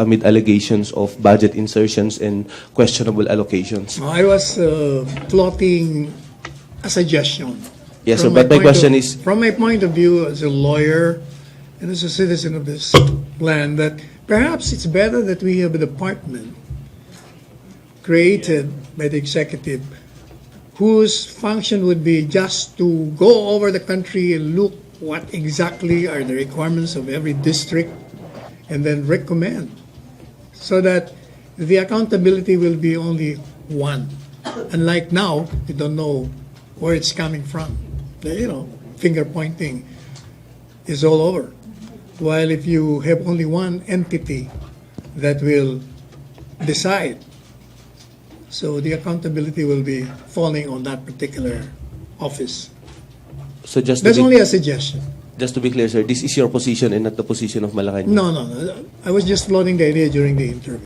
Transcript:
amid allegations of budget insertions and questionable allocations. I was plotting a suggestion. Yes, sir, From but my point question of- is, From my point of view as a lawyer and as a citizen of this land, that perhaps it's better that we have a department created by the executive whose function would be just to go over the country and look what exactly are the requirements of every district and then recommend, so that the accountability will be only one. Unlike now, you don't know where it's coming from. Finger pointing is all over. While if you have only one entity that will decide, so the accountability will be falling on that particular office. so That's only a suggestion. just to be clear, sir, this is your position and not the position of Malacanang. No. I was just floating the idea during the interview.